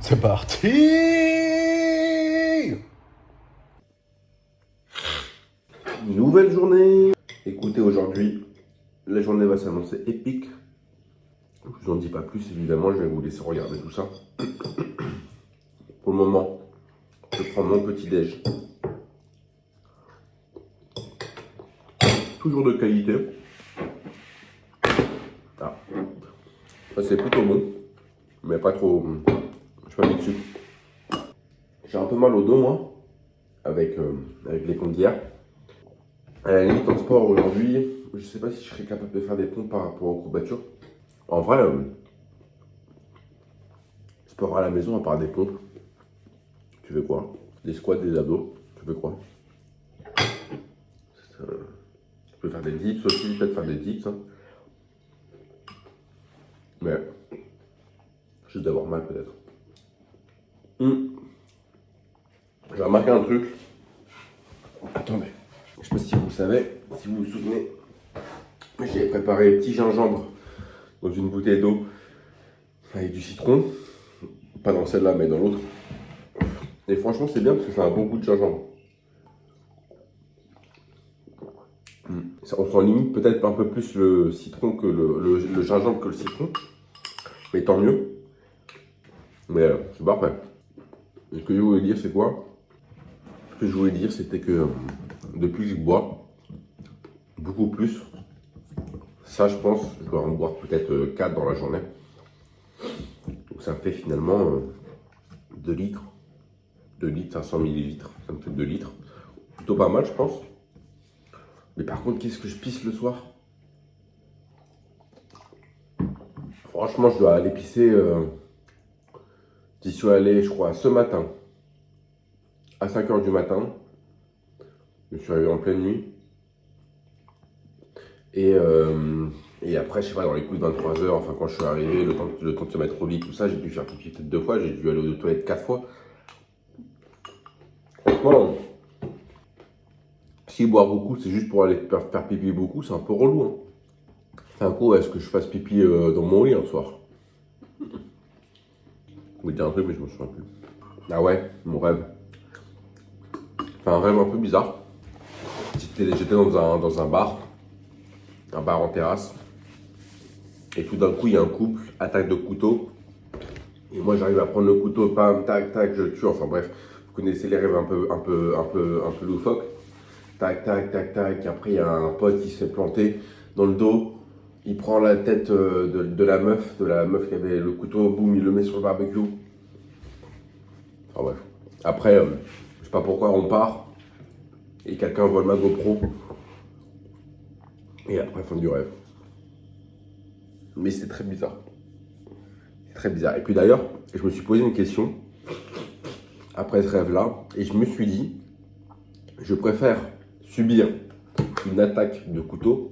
C'est parti. Nouvelle journée. Écoutez, aujourd'hui, la journée va s'annoncer épique. Je vous en dis pas plus, évidemment, je vais vous laisser regarder tout ça. Pour le moment, je prends mon petit déj. Toujours de qualité. Ah. Ça, c'est plutôt bon, mais pas trop. Je suis pas mis dessus. J'ai un peu mal au dos, moi, avec les pompes d'hier. À la limite, en sport aujourd'hui, je sais pas si je serais capable de faire des pompes par rapport aux courbatures. En vrai, sport à la maison, à part des pompes, tu fais quoi? Des squats, des abdos, tu fais quoi? Tu peux faire des dips aussi, peut-être faire des dips. Hein. Mais, juste d'avoir mal peut-être. J'ai remarqué un truc. Attendez. Je sais pas si vous savez, si vous vous souvenez, j'ai préparé petit gingembre dans une bouteille d'eau avec du citron. Pas dans celle-là, mais dans l'autre. Et franchement, c'est bien parce que c'est un bon goût de gingembre. On sent limite peut-être un peu plus le citron que le gingembre que le citron. Mais tant mieux. Mais c'est parfait. Et ce que je voulais dire, c'est quoi? Ce que je voulais dire, c'était que depuis que je bois beaucoup plus, ça je pense, je dois en boire peut-être 4 dans la journée. Donc ça me fait finalement 2 litres. 2 litres, 500 millilitres. Ça me fait 2 litres. Plutôt pas mal, je pense. Mais par contre, qu'est-ce que je pisse le soir? Franchement, je dois aller pisser. J'y suis allé, je crois, ce matin. À 5 h du matin. Je suis arrivé en pleine nuit. Et après, je sais pas, dans les coups de 23 h, enfin quand je suis arrivé, le temps de se mettre au lit, tout ça, j'ai dû faire pipi peut-être 2 fois, j'ai dû aller aux toilettes 4 fois. Franchement, si boire beaucoup, c'est juste pour aller faire pipi beaucoup, c'est un peu relou. Hein. C'est un coup, est-ce que je fasse pipi dans mon lit un soir? Je voulais dire un truc, mais je me souviens plus. Ah ouais, mon rêve. Enfin, un rêve un peu bizarre. J'étais dans un bar en terrasse. Et tout d'un coup, il y a un couple, attaque de couteau. Et moi, j'arrive à prendre le couteau, pam, tac, tac, je tue. Enfin bref, vous connaissez les rêves un peu loufoques. Tac, tac, tac, tac. Après, il y a un pote qui se fait planter dans le dos. Il prend la tête de la meuf qui avait le couteau. Boum, il le met sur le barbecue. Enfin bref. Après, je sais pas pourquoi, on part. Et quelqu'un vole ma GoPro. Et après, fin du rêve. Mais c'est très bizarre. C'est très bizarre. Et puis d'ailleurs, je me suis posé une question après ce rêve-là. Et je me suis dit, je préfère subir une attaque de couteau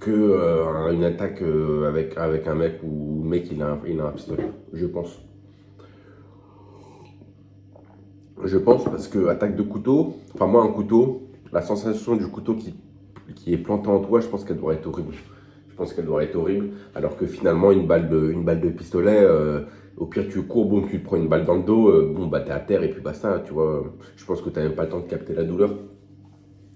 que une attaque avec un mec où le mec il a un pistolet. Je pense. Je pense parce que attaque de couteau, enfin moi un couteau, la sensation du couteau qui est planté en toi, je pense qu'elle doit être horrible. Je pense qu'elle doit être horrible, alors que finalement une balle de pistolet, au pire tu cours, bon tu te prends une balle dans le dos, bon bah t'es à terre et puis basta, tu vois. Je pense que t'as même pas le temps de capter la douleur.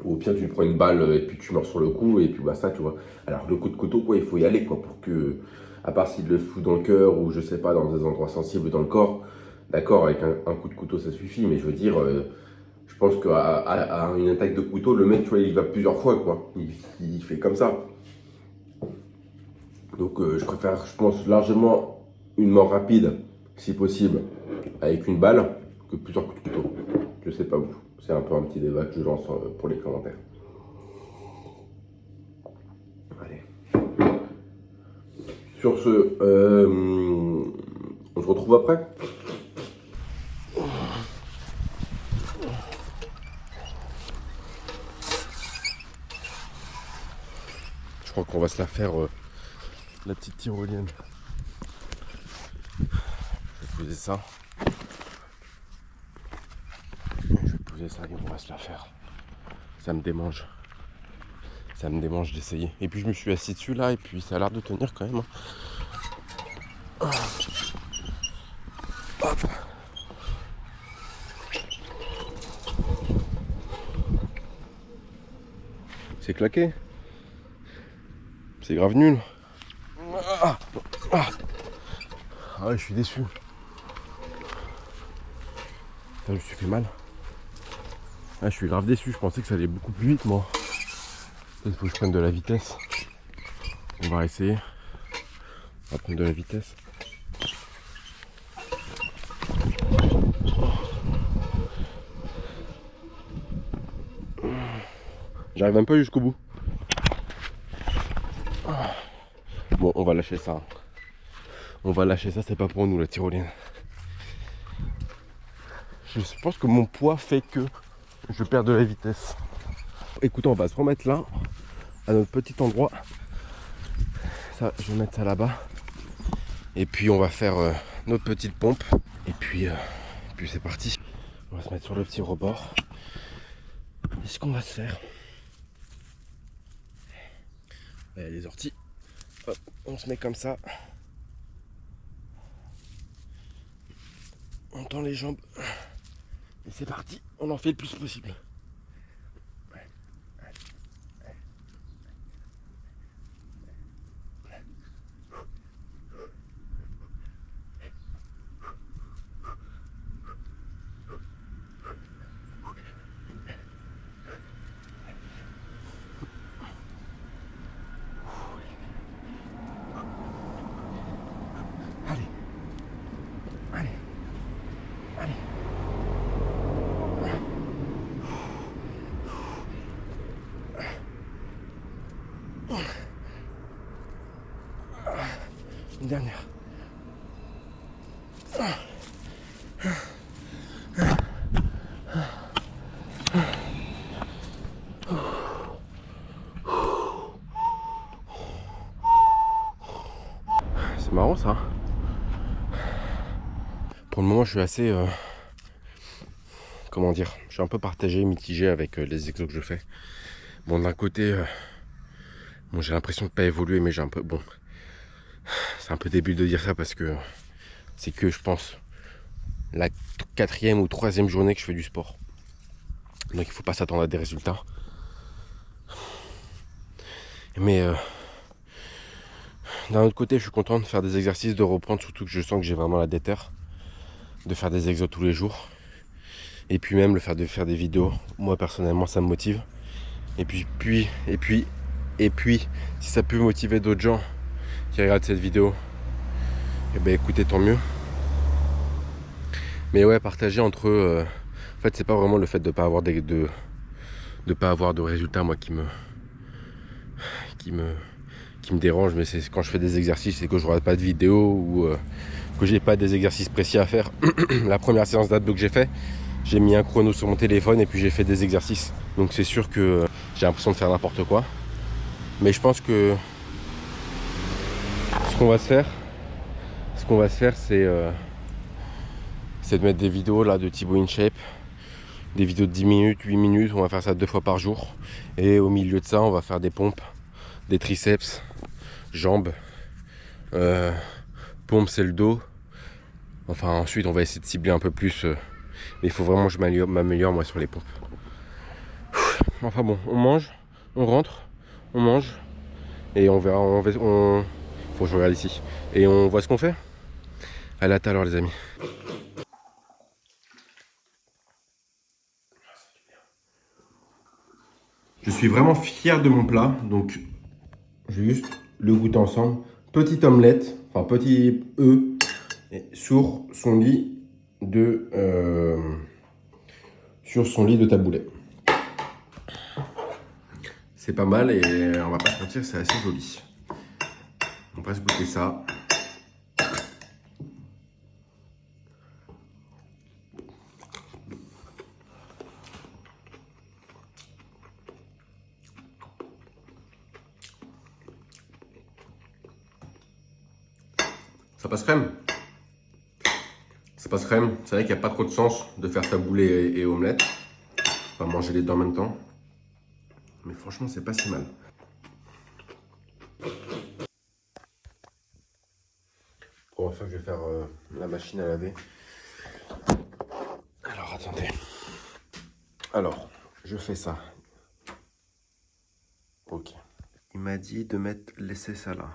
Ou au pire tu te prends une balle et puis tu meurs sur le coup et puis basta, tu vois. Alors le coup de couteau, quoi, il faut y aller quoi, pour que, à part s'il le fout dans le cœur ou je sais pas, dans des endroits sensibles dans le corps, d'accord, avec un coup de couteau ça suffit, mais je veux dire, je pense qu'à une attaque de couteau, le mec, tu vois, il va plusieurs fois, quoi. Il fait comme ça. Donc je préfère, je pense, largement une mort rapide, si possible, avec une balle, que plusieurs coups de couteau. Je sais pas vous. C'est un peu un petit débat que je lance pour les commentaires. Allez. Sur ce, on se retrouve après. Je crois qu'on va se la faire, la petite tyrolienne. Je vais poser ça. Je vais poser ça et on va se la faire. Ça me démange. Ça me démange d'essayer. Et puis je me suis assis dessus là et puis ça a l'air de tenir quand même. Hop. c'est claqué. C'est grave nul. Ah ouais, je suis déçu. Putain, je me suis fait mal. Ah, je suis grave déçu, je pensais que ça allait beaucoup plus vite moi. Peut-être faut que je prenne de la vitesse. On va essayer. On va prendre de la vitesse. J'arrive même pas jusqu'au bout. Bon, on va lâcher ça. On va lâcher ça, c'est pas pour nous la tyrolienne. Je pense que mon poids fait que je perds de la vitesse. Écoutez, on va se remettre là, à notre petit endroit. Ça, je vais mettre ça là-bas. Et puis on va faire notre petite pompe. Et puis c'est parti. On va se mettre sur le petit rebord. Et ce qu'on va se faire. Il y a les orties. Hop, on se met comme ça. On tend les jambes. Et c'est parti. On en fait le plus possible. Une dernière. C'est marrant ça. Pour le moment, je suis assez... comment dire, je suis un peu partagé, mitigé avec les exos que je fais. Bon, d'un côté, bon, j'ai l'impression de pas évoluer, mais j'ai un peu... Bon, c'est un peu débile de dire ça parce que c'est que, je pense, la 4e ou 3e journée que je fais du sport. Donc il faut pas s'attendre à des résultats. Mais d'un autre côté, je suis content de faire des exercices, de reprendre, surtout que je sens que j'ai vraiment la déterre de faire des exos tous les jours. Et puis même de faire des vidéos, moi personnellement ça me motive. Et puis, si ça peut motiver d'autres gens qui regardent cette vidéo, et ben écoutez, tant mieux. Mais ouais, partager entre eux, en fait c'est pas vraiment le fait de pas avoir de pas avoir de résultats moi qui me dérange, mais c'est quand je fais des exercices et que je regarde pas de vidéo ou que j'ai pas des exercices précis à faire. La première séance d'abdos que j'ai fait, j'ai mis un chrono sur mon téléphone et puis j'ai fait des exercices. Donc c'est sûr que j'ai l'impression de faire n'importe quoi. Mais je pense que ce qu'on va se faire, c'est de mettre des vidéos là de Thibaut InShape, des vidéos de 10 minutes, 8 minutes, on va faire ça 2 fois par jour. Et au milieu de ça, on va faire des pompes, des triceps, jambes, pompes c'est le dos. Enfin ensuite on va essayer de cibler un peu plus, mais il faut vraiment que je m'améliore moi sur les pompes. Enfin bon, on mange, on rentre, on mange, et on verra, faut que je regarde ici, et on voit ce qu'on fait. Allez, à tout à l'heure les amis. Je suis vraiment fier de mon plat, donc je vais juste le goûter ensemble. Petite omelette, enfin petit œuf sur son lit de taboulet. C'est pas mal et on va pas se mentir, c'est assez joli. On va se goûter ça. Ça passe crème. Ça passe crème. C'est vrai qu'il n'y a pas trop de sens de faire taboulet et omelette. On va manger les deux en même temps. Mais franchement, c'est pas si mal. Première fois que je vais faire la machine à laver. Alors, attendez. Alors, je fais ça. Ok. Il m'a dit de laisser ça là.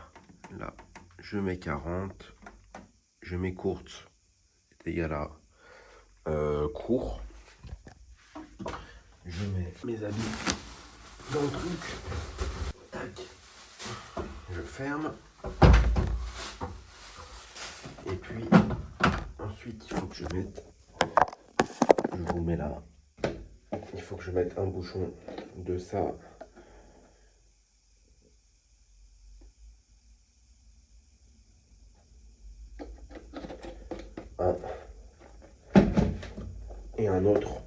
Là, je mets 40. Je mets courte. C'est égal à court. Je mets mes habits dans le truc. Tac. Je ferme. Et puis, ensuite, il faut que je mette... Je vous mets là. Il faut que je mette un bouchon de ça. Un. Et un autre.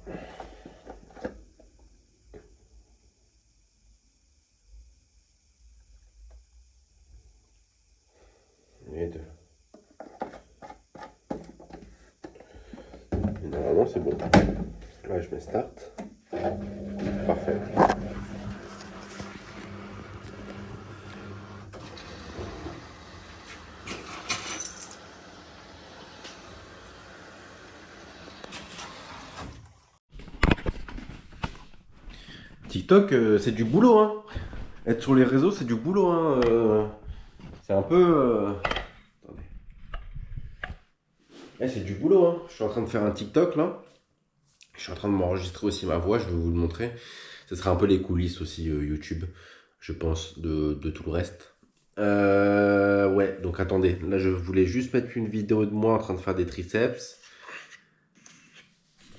Et deux. Et normalement, c'est bon. Là, je mets start. Parfait. TikTok, c'est du boulot, hein. Être sur les réseaux, c'est du boulot, hein. C'est un peu... Attendez. C'est du boulot, hein. Je suis en train de faire un TikTok, là. Je suis en train de m'enregistrer aussi ma voix, je vais vous le montrer. Ce sera un peu les coulisses aussi YouTube, je pense, de tout le reste. Ouais, donc attendez. Là, je voulais juste mettre une vidéo de moi en train de faire des triceps.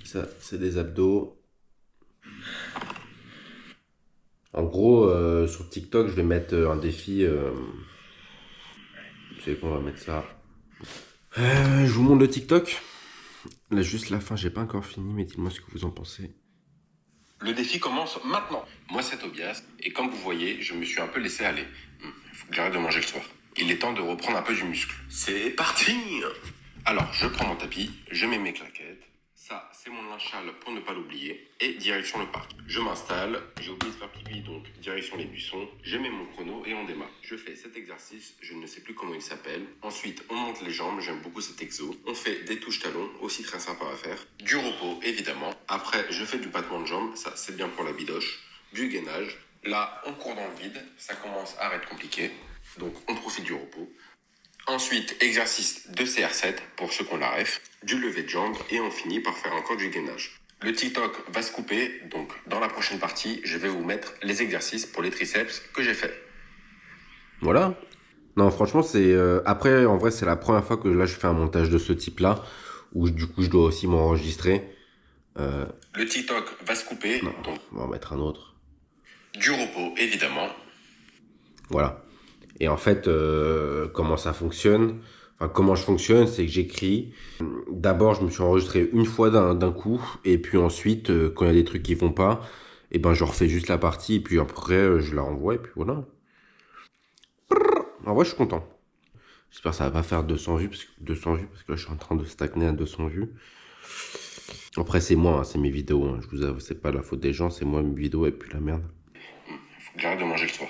Ça, c'est des abdos. En gros, sur TikTok, je vais mettre un défi. Vous savez qu'on va mettre ça. Je vous montre le TikTok. Là, juste la fin, j'ai pas encore fini, mais dites-moi ce que vous en pensez. Le défi commence maintenant. Moi, c'est Tobias, et comme vous voyez, je me suis un peu laissé aller. Il faut que j'arrête de manger le soir. Il est temps de reprendre un peu du muscle. C'est parti! Alors, je prends mon tapis, je mets mes claquettes. Ça, c'est mon linge sale pour ne pas l'oublier. Et direction le parc. Je m'installe, j'ai oublié de faire pipi, donc direction les buissons. Je mets mon chrono et on démarre. Je fais cet exercice, je ne sais plus comment il s'appelle. Ensuite, on monte les jambes, j'aime beaucoup cet exo. On fait des touches talons, aussi très sympa à faire. Du repos, évidemment. Après, je fais du battement de jambes, ça c'est bien pour la bidoche. Du gainage. Là, on court dans le vide, ça commence à être compliqué. Donc, on profite du repos. Ensuite, exercice de CR7 pour ceux qui ont la ref, du lever de jambes et on finit par faire encore du gainage. Le TikTok va se couper, donc dans la prochaine partie, je vais vous mettre les exercices pour les triceps que j'ai fait. Voilà. Non, franchement, c'est... Après, en vrai, c'est la première fois que là, je fais un montage de ce type-là, où du coup, je dois aussi m'enregistrer. Le TikTok va se couper. Non, donc on va en mettre un autre. Du repos, évidemment. Voilà. Et en fait, comment ça fonctionne, enfin comment je fonctionne, c'est que j'écris. D'abord, je me suis enregistré une fois d'un coup, et puis ensuite, quand il y a des trucs qui vont pas, et ben je refais juste la partie, et puis après, je la renvoie, et puis voilà. En vrai, je suis content. J'espère que ça va pas faire 200 vues, parce que là, je suis en train de stagner à 200 vues. Après, c'est moi, hein, c'est mes vidéos. Hein. Je vous avoue, c'est pas la faute des gens, c'est moi, mes vidéos, et puis la merde. Faut que j'arrête de manger le soir.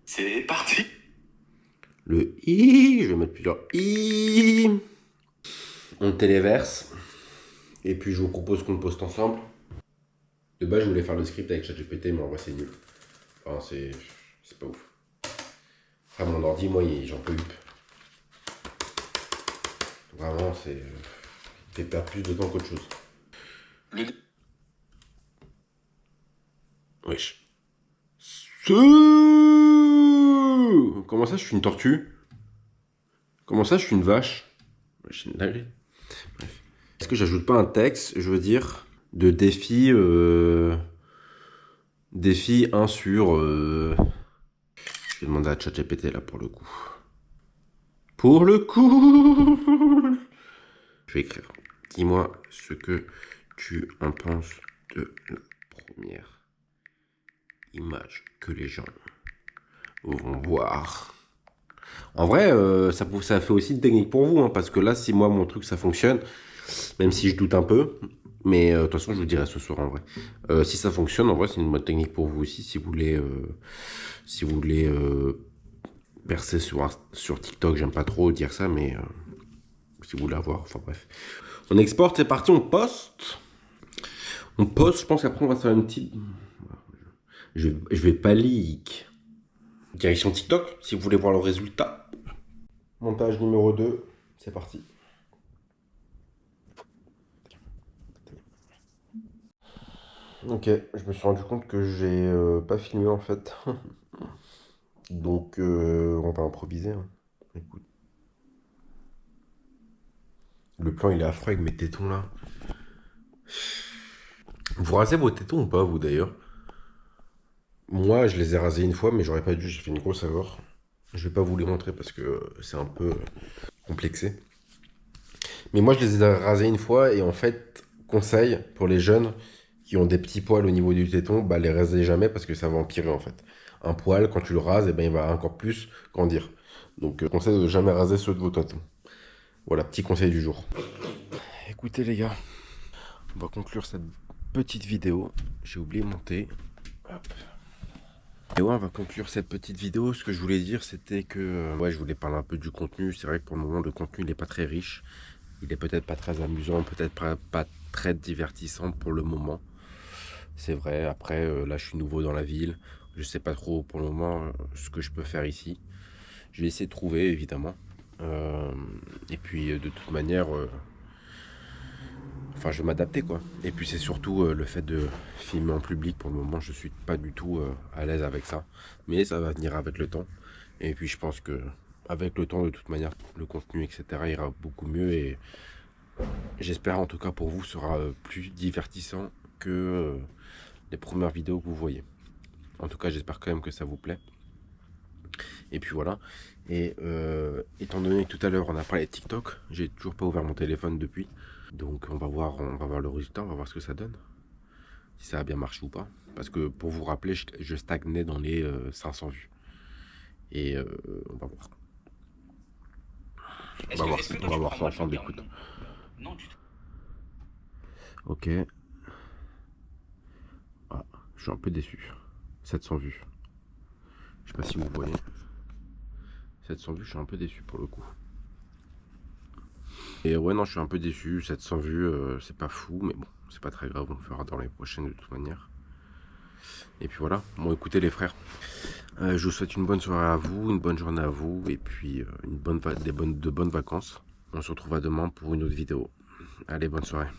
C'est parti. Le I, je vais mettre plusieurs I. On téléverse. Et puis je vous propose qu'on le poste ensemble. De base, je voulais faire le script avec ChatGPT, mais en vrai, c'est nul. Enfin, c'est pas ouf. Enfin, mon ordi, moi, j'en peux plus. Vraiment, c'est... il fait perdre plus de temps qu'autre chose. Wesh. Comment ça, je suis une tortue? Comment ça, je suis une vache? Wesh, c'est une dinguerie. Bref. Est-ce que j'ajoute pas un texte, je veux dire, de défi... Défi 1 sur... Je vais demander à ChatGPT là pour le coup. Pour le coup. Je vais écrire. Dis-moi ce que tu en penses de la première image que les gens vont voir. En vrai, ça fait aussi une technique pour vous, hein, parce que là, si moi mon truc ça fonctionne, même si je doute un peu, mais de toute façon je vous dirai ce soir en vrai. Si ça fonctionne, en vrai c'est une bonne technique pour vous aussi, si vous voulez percer sur TikTok, j'aime pas trop dire ça, mais si vous voulez avoir, enfin bref. On exporte, c'est parti, on poste. On poste, je pense qu'après on va se faire une petite... Je vais pas leak. Direction TikTok, si vous voulez voir le résultat. Montage numéro 2, c'est parti. Ok, je me suis rendu compte que j'ai pas filmé en fait. Donc on va improviser, hein. Écoute. Le plan il est affreux avec mes tétons là. Vous rasez vos tétons ou pas vous d'ailleurs? Moi je les ai rasés une fois mais j'aurais pas dû, j'ai fait une grosse erreur. Je vais pas vous les montrer parce que c'est un peu complexé. Mais moi je les ai rasés une fois et en fait, conseil pour les jeunes qui ont des petits poils au niveau du téton, bah les rasez jamais parce que ça va empirer en fait. Un poil quand tu le rases, et ben, il va encore plus grandir. Donc conseil de jamais raser ceux de vos tétons. Voilà, petit conseil du jour. Écoutez les gars, on va conclure cette petite vidéo. J'ai oublié de monter. Hop. Et ouais, on va conclure cette petite vidéo. Ce que je voulais dire, c'était que ouais, je voulais parler un peu du contenu. C'est vrai que pour le moment, le contenu n'est pas très riche. Il est peut-être pas très amusant, peut-être pas très divertissant pour le moment. C'est vrai, après, là, je suis nouveau dans la ville. Je sais pas trop pour le moment ce que je peux faire ici. Je vais essayer de trouver, évidemment. Et puis, de toute manière, enfin, je vais m'adapter, quoi. Et puis, c'est surtout le fait de filmer en public. Pour le moment, je suis pas du tout à l'aise avec ça. Mais ça va venir avec le temps. Et puis, je pense que avec le temps, de toute manière, le contenu, etc., ira beaucoup mieux. Et j'espère, en tout cas, pour vous, sera plus divertissant que les premières vidéos que vous voyez. En tout cas, j'espère quand même que ça vous plaît. Et puis voilà. Et étant donné que tout à l'heure on a parlé de TikTok, j'ai toujours pas ouvert mon téléphone depuis. Donc on va voir le résultat, on va voir ce que ça donne. Si ça a bien marché ou pas. Parce que pour vous rappeler, je stagnais dans les 500 vues. Et on va voir. On va voir ça ensemble, écoute. Non du tout. Ok. Ah, je suis un peu déçu. 700 vues. Je sais pas si vous voyez. 700 vues, je suis un peu déçu pour le coup. Et ouais, non, je suis un peu déçu. 700 vues, c'est pas fou, mais bon, c'est pas très grave. On le fera dans les prochaines de toute manière. Et puis voilà. Bon, écoutez, les frères, je vous souhaite une bonne soirée à vous, une bonne journée à vous, et puis de bonnes vacances. On se retrouve à demain pour une autre vidéo. Allez, bonne soirée.